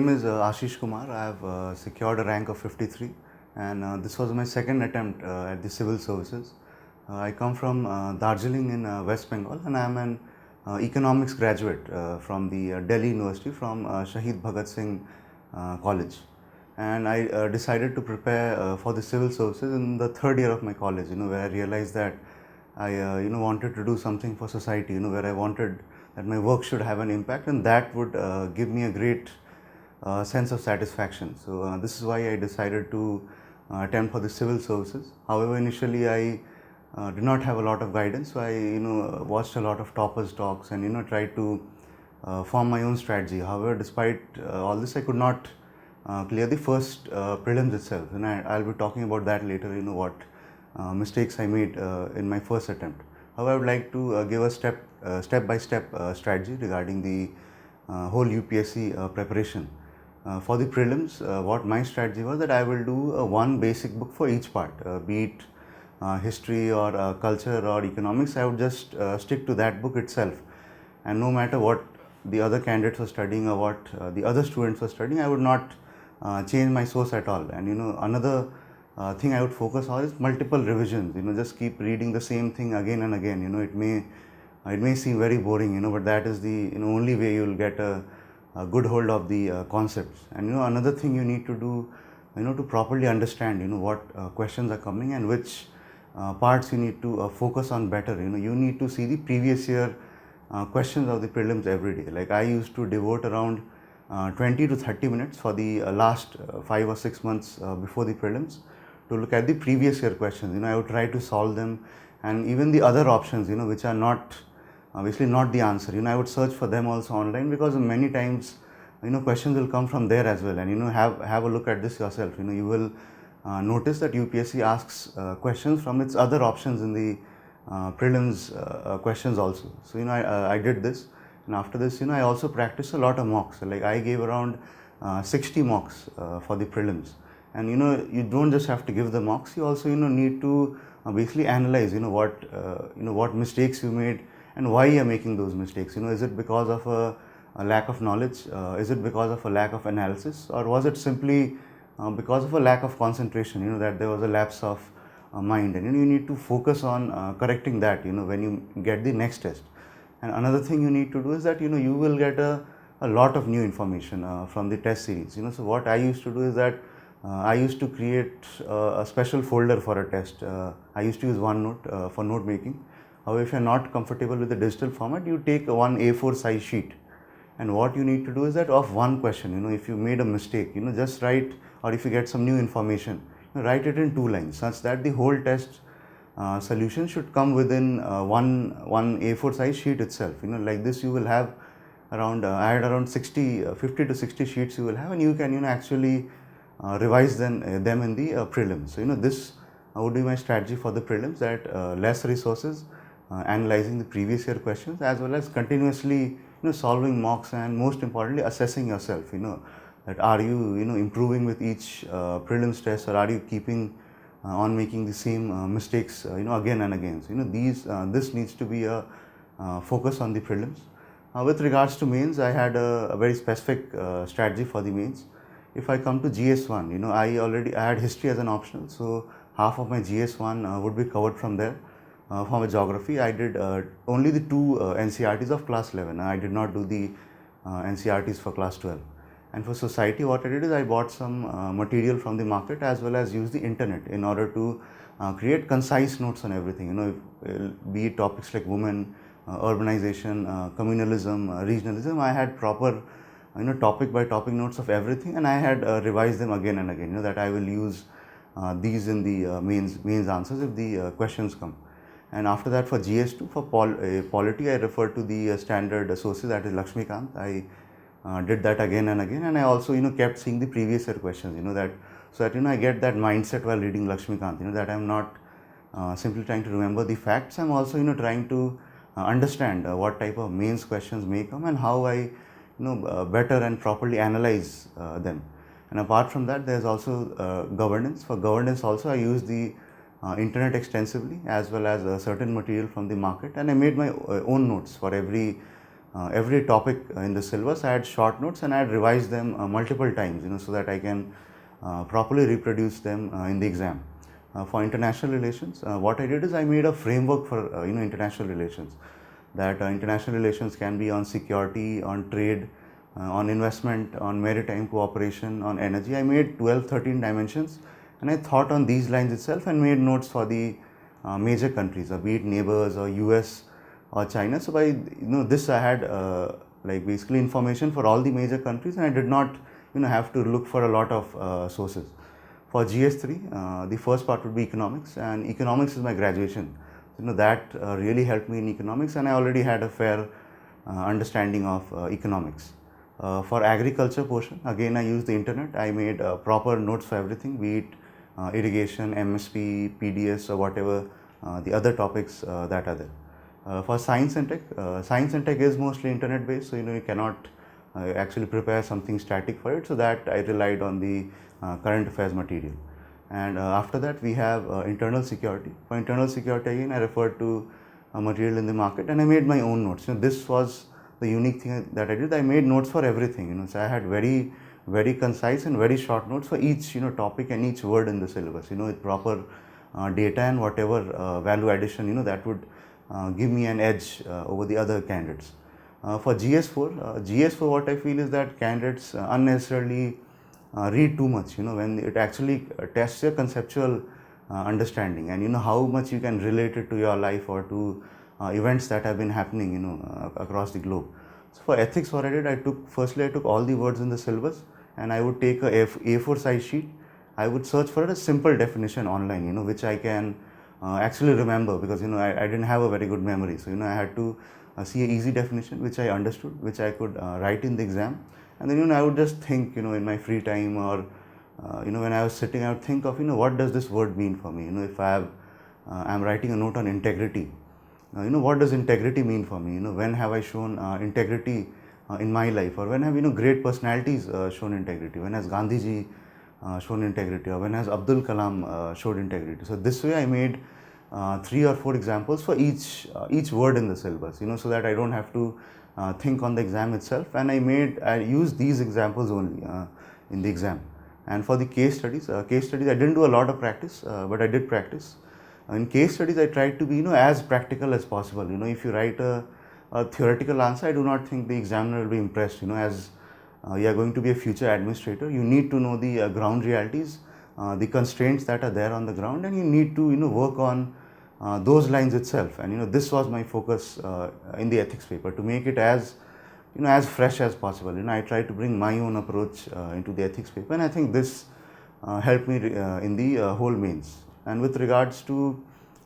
name is Ashish Kumar. I have secured a rank of 53, and this was my second attempt at the civil services. I come from Darjeeling in West Bengal, and I am an economics graduate from the Delhi University from Shahid Bhagat Singh College. And I decided to prepare for the civil services in the third year of my college, where I realized that I wanted to do something for society, where I wanted that my work should have an impact, and that would give me a great sense of satisfaction. So this is why I decided to attempt for the civil services. However, initially I did not have a lot of guidance, so I watched a lot of toppers talks and tried to form my own strategy. However, despite all this, I could not clear the first prelims itself, and I'll be talking about that later. What mistakes I made in my first attempt. However, I would like to give a step-by-step strategy regarding the whole UPSC preparation. For the prelims, what my strategy was that I will do one basic book for each part, be it history or culture or economics. I would just stick to that book itself, and no matter what the other candidates were studying or what the other students were studying, I would not change my source at all. And another thing I would focus on is multiple revisions. Just keep reading the same thing again and again. It may seem very boring, but that is the only way you will get a good hold of the concepts. And another thing you need to do, to properly understand what questions are coming and which parts you need to focus on better. You need to see the previous year questions of the prelims every day. Like I used to devote around 20 to 30 minutes for the last 5 or 6 months before the prelims to look at the previous year questions. I would try to solve them, and even the other options which are not obviously not the answer, I would search for them also online, because many times questions will come from there as well. And have a look at this yourself. You will notice that UPSC asks questions from its other options in the prelims questions also. So I did this, and after this I also practiced a lot of mocks. Like I gave around 60 mocks for the prelims. And you don't just have to give the mocks, you also need to basically analyze what mistakes you made and why you are making those mistakes. Is it because of a lack of knowledge? Is it because of a lack of analysis, or was it simply because of a lack of concentration, that there was a lapse of mind? And you need to focus on correcting that when you get the next test. And another thing you need to do is that you will get a lot of new information from the test series. So what I used to do is that I used to create a special folder for a test. I used to use OneNote for note making. However, if you are not comfortable with the digital format, you take one A4 size sheet, and what you need to do is that of one question, if you made a mistake, just write, or if you get some new information, write it in 2 lines, such that the whole test solution should come within one A4 size sheet itself. Like this you will have around, I had around 50 to 60 sheets you will have, and you can actually revise them in the prelims. So this would be my strategy for the prelims, that less resources, analyzing the previous year questions, as well as continuously solving mocks, and most importantly assessing yourself, that are you improving with each prelims test, or are you keeping on making the same mistakes again and again. So this needs to be a focus on the prelims. With regards to mains, I had a very specific strategy for the mains. If I come to GS1, I had history as an optional, so half of my GS1 would be covered from there. For my geography, I did only the 2 NCRTs of class 11. I did not do the NCRTs for class 12. And for society, what I did is I bought some material from the market, as well as used the internet in order to create concise notes on everything. Be it topics like women, urbanization, communalism, regionalism. I had proper topic by topic notes of everything, and I had revised them again and again. That I will use these in the mains answers if the questions come. And after that, for GS2, for polity, I referred to the standard sources, that is Lakshmikant. I did that again and again, and I also kept seeing the previous year questions. So that I get that mindset while reading Lakshmikant. That I'm not simply trying to remember the facts. I'm also trying to understand what type of mains questions may come, and how I better and properly analyze them. And apart from that, there's also governance. For governance also, I use the internet extensively, as well as certain material from the market, and I made my own notes for every every topic in the syllabus, I had short notes and I had revised them multiple times, so that I can properly reproduce them in the exam. For international relations, what I did is I made a framework for international relations. That international relations can be on security, on trade, on investment, on maritime cooperation, on energy. I made 12, 13 dimensions, and I thought on these lines itself and made notes for the major countries, be it neighbors or US or China. So by this, I had like basically information for all the major countries, and I did not have to look for a lot of sources. For GS3, the first part would be economics, and economics is my graduation. That really helped me in economics, and I already had a fair understanding of economics. For agriculture portion, again I used the internet. I made proper notes for everything, be it irrigation, MSP, PDS, or whatever the other topics that are there. For science and tech is mostly internet based, so you cannot actually prepare something static for it, so that I relied on the current affairs material. And after that we have internal security. For internal security, again I referred to material in the market, and I made my own notes. This was the unique thing that I did. I made notes for everything, so I had very, very concise and very short notes for each topic and each word in the syllabus, with proper data and whatever value addition that would give me an edge over the other candidates. For GS4, what I feel is that candidates unnecessarily read too much, when it actually tests your conceptual understanding, and how much you can relate it to your life or to events that have been happening, across the globe. So for ethics, what I did, I took all the words in the syllabus, and I would take a A4 size sheet. I would search for a simple definition online, which I can actually remember, because I didn't have a very good memory. So I had to see an easy definition which I understood, which I could write in the exam. And then I would just think, in my free time, or when I was sitting, I would think of what does this word mean for me. If I'm writing a note on integrity, what does integrity mean for me? When have I shown integrity in my life, or when have great personalities shown integrity? When has Gandhiji shown integrity, or when has Abdul Kalam showed integrity? So this way I made 3 or 4 examples for each word in the syllabus, so that I don't have to think on the exam itself, and I used these examples only in the exam. And for the case studies, I didn't do a lot of practice, but I did practice. In case studies, I tried to be as practical as possible. If you write a theoretical answer, I do not think the examiner will be impressed. As you are going to be a future administrator, you need to know the ground realities, the constraints that are there on the ground, and you need to work on those lines itself. And this was my focus in the ethics paper, to make it as as fresh as possible. I tried to bring my own approach into the ethics paper, and I think this helped me in the whole mains. And with regards to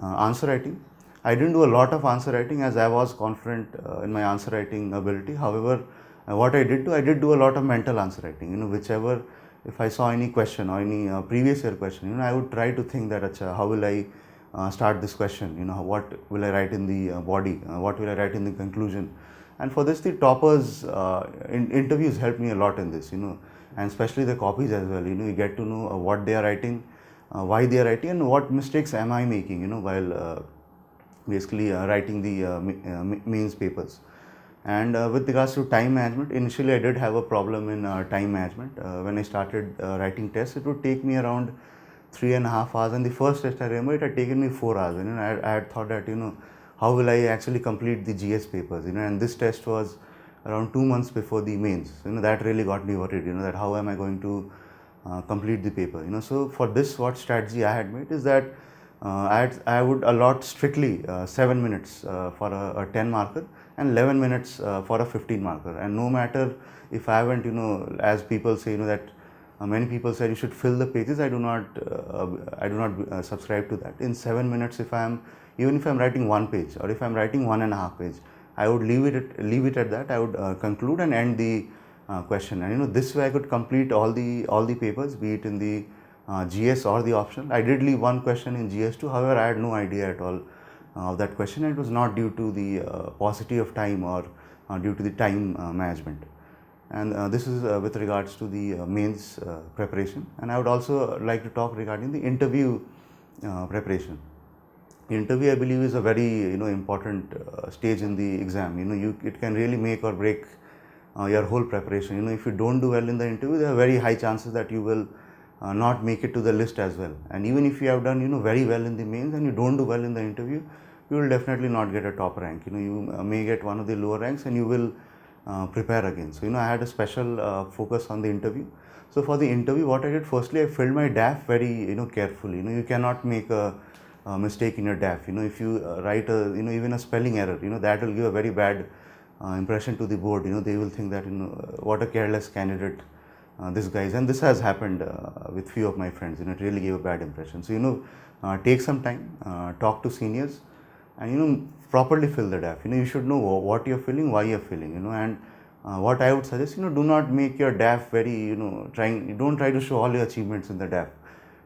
answer writing, I didn't do a lot of answer writing, as I was confident in my answer writing ability. However, what I did do a lot of mental answer writing. Whichever, if I saw any question or any previous year question, I would try to think that, how will I start this question? What will I write in the body? What will I write in the conclusion? And for this, the toppers interviews helped me a lot in this, and especially the copies as well. You get to know what they are writing, why they are writing, and what mistakes am I making, while basically writing the mains papers. And with regards to time management, initially I did have a problem in time management. When I started writing tests, it would take me around 3.5 hours, and the first test, I remember, it had taken me 4 hours. I had thought that, how will I actually complete the GS papers, and this test was around 2 months before the mains. That really got me worried, that how am I going to complete the paper. So for this, what strategy I had made is that I would allot strictly 7 minutes for a 10 marker and 11 minutes for a 15 marker. And no matter if I haven't, as people say, that many people said you should fill the pages. I do not subscribe to that. In 7 minutes, even if I'm writing 1 page, or if I'm writing 1.5 page, I would leave it at that. I would conclude and end the question. And this way I could complete all the papers, be it in the GS or the optional. I did leave 1 question in GS2. However, I had no idea at all of that question, and it was not due to the paucity of time or due to the time management. And this is with regards to the mains preparation. And I would also like to talk regarding the interview preparation. interview, I believe, is a very important stage in the exam. It can really make or break your whole preparation. If you don't do well in the interview, there are very high chances that you will not make it to the list as well. And even if you have done very well in the mains and you don't do well in the interview, you will definitely not get a top rank. You may get one of the lower ranks, and you will prepare again. So I had a special focus on the interview. So for the interview, what I did, firstly, I filled my DAF very carefully. You cannot make a mistake in your DAF. If you write a even a spelling error, that will give a very bad impression to the board. They will think that what a careless candidate this guy is. And this has happened with few of my friends. It really gave a bad impression. So take some time, talk to seniors, and properly fill the DAF. You should know what you're filling, why you're filling. And what I would suggest, do not make your DAF very don't try to show all your achievements in the DAF.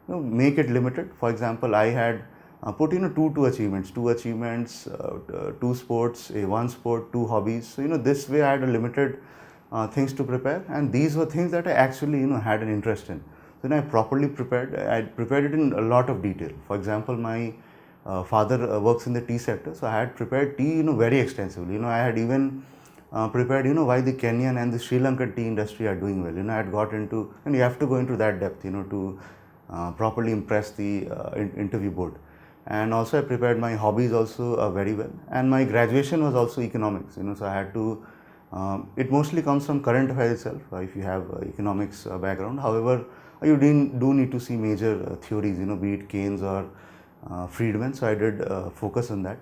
Make it limited. For example, I had put two achievements, two sports, one sport, two hobbies. So this way I had a limited things to prepare, and these were things that I actually had an interest in. So I properly prepared. I prepared it in a lot of detail. For example, my father works in the tea sector, so I had prepared tea very extensively. I had even prepared why the Kenyan and the Sri Lankan tea industry are doing well. I had got into, and you have to go into that depth to properly impress the interview board. And also I prepared my hobbies also very well, and my graduation was also economics. So I had to it mostly comes from current affairs itself if you have economics background. However, you do need to see major theories, be it Keynes or Friedman. So I did focus on that.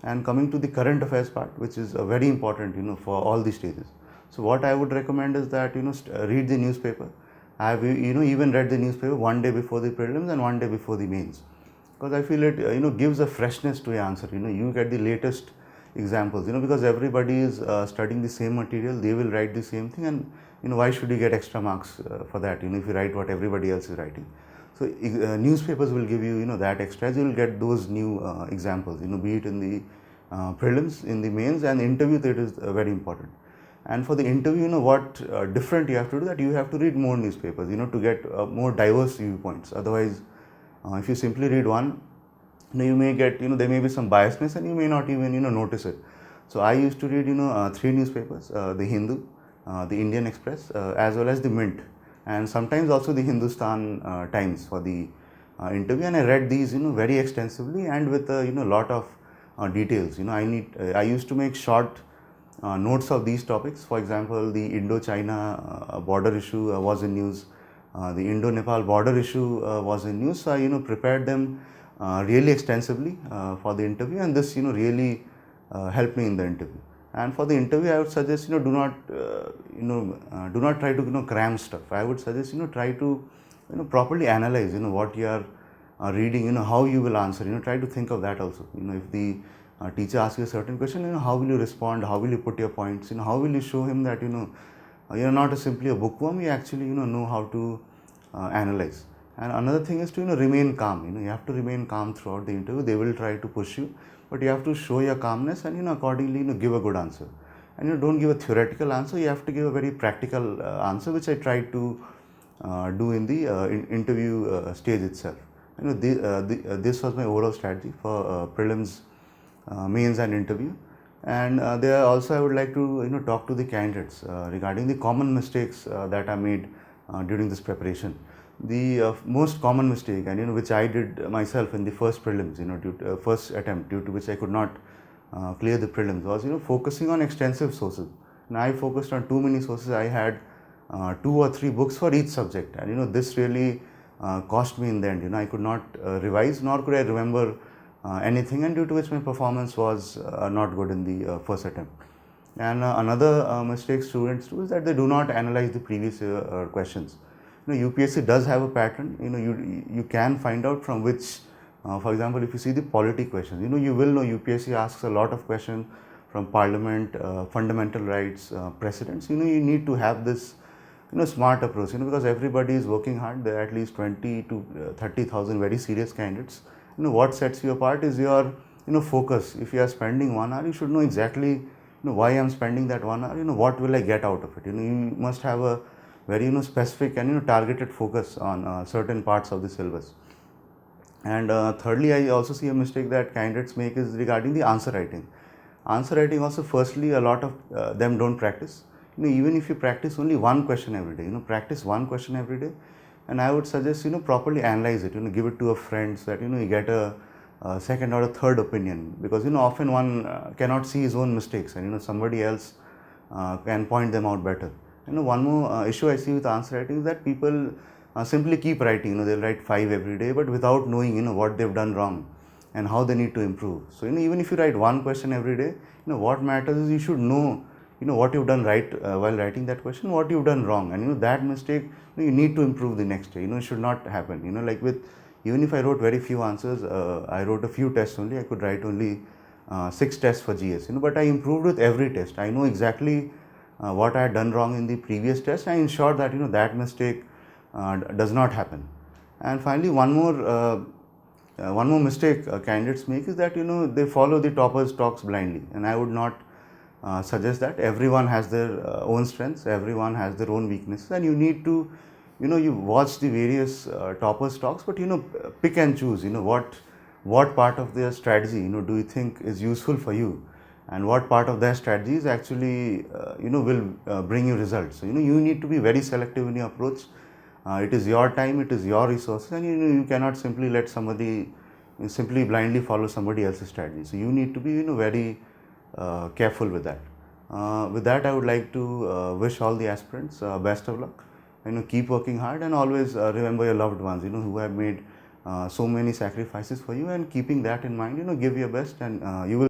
And coming to the current affairs part, which is very important for all the stages. So what I would recommend is that read the newspaper. I have even read the newspaper one day before the prelims and one day before the mains, because I feel it gives a freshness to your answer. You get the latest examples, because everybody is studying the same material, they will write the same thing, and why should you get extra marks for that if you write what everybody else is writing. So newspapers will give you that extra, you will get those new examples, be it in the prelims, in the mains, and the interview. That is very important. And for the interview, what different you have to do, that you have to read more newspapers to get more diverse viewpoints. Otherwise, if you simply read one, you may get there may be some biasness, and you may not even notice it. So I used to read 3 newspapers: the Hindu, the Indian Express, as well as the Mint, and sometimes also the Hindustan Times for the interview. And I read these very extensively and with lot of details. I used to make short notes of these topics. For example, the Indo-China border issue was in news. The Indo-Nepal border issue was in news. So I prepared them really extensively for the interview, and this really helped me in the interview. And for the interview, I would suggest do not try to cram stuff. I would suggest try to properly analyze what you are reading, how you will answer. Try to think of that also. If the teacher asks you a certain question, how will you respond? How will you put your points? How will you show him that you're not simply a bookworm. You actually know how to analyze. And another thing is to remain calm. You have to remain calm throughout the interview. They will try to push you, but you have to show your calmness and accordingly give a good answer. And don't give a theoretical answer. You have to give a very practical answer, which I tried to do in the interview stage itself. This was my overall strategy for prelims, mains, and interview. And there also I would like to talk to the candidates regarding the common mistakes that are made during this preparation. The most common mistake, and which I did myself in the first prelims, first attempt, due to which I could not clear the prelims, was focusing on extensive sources. And I focused on too many sources. I had 2 or 3 books for each subject, and this really cost me in the end. I could not revise, nor could I remember anything, and due to which my performance was not good in the first attempt. And another mistake students do is that they do not analyze the previous questions. UPSC does have a pattern. You can find out from which, for example, if you see the polity questions, you will know UPSC asks a lot of questions from parliament, fundamental rights, precedents. You need to have this smart approach, because everybody is working hard. There are at least 20 to 30,000 very serious candidates. What sets you apart is your focus. If you are spending 1 hour, you should know exactly why I am spending that 1 hour. What will I get out of it. You must have a very specific and targeted focus on certain parts of the syllabus. And thirdly, I also see a mistake that candidates make is regarding the answer writing. Answer writing also, firstly, a lot of them don't practice. Even if you practice only one question every day, practice one question every day, and I would suggest, properly analyze it. Give it to a friend so that you get a second or a third opinion, because often one cannot see his own mistakes, and somebody else can point them out better. One more issue I see with answer writing is that people simply keep writing. They'll write 5 every day, but without knowing what they've done wrong and how they need to improve. So even if you write one question every day, what matters is you should know what you've done right while writing that question, what you've done wrong, and that mistake you need to improve the next day. It should not happen. Like with, even if I wrote very few answers, I wrote a few tests only. I could write only 6 tests for GS, but I improved with every test. I know exactly what I had done wrong in the previous test. I ensured that that mistake does not happen. And finally, one more mistake candidates make is that they follow the toppers' talks blindly, and I would not suggest that. Everyone has their own strengths, everyone has their own weaknesses, and you need to you watch the various toppers' talks, but pick and choose. What part of their strategy do you think is useful for you, and what part of their strategy is actually will bring you results. So you need to be very selective in your approach. It is your time, it is your resources, and you cannot simply let somebody simply blindly follow somebody else's strategy. So you need to be very careful with that. With that, I would like to wish all the aspirants best of luck. Keep working hard, and always remember your loved ones who have made so many sacrifices for you, and keeping that in mind, give your best, and you will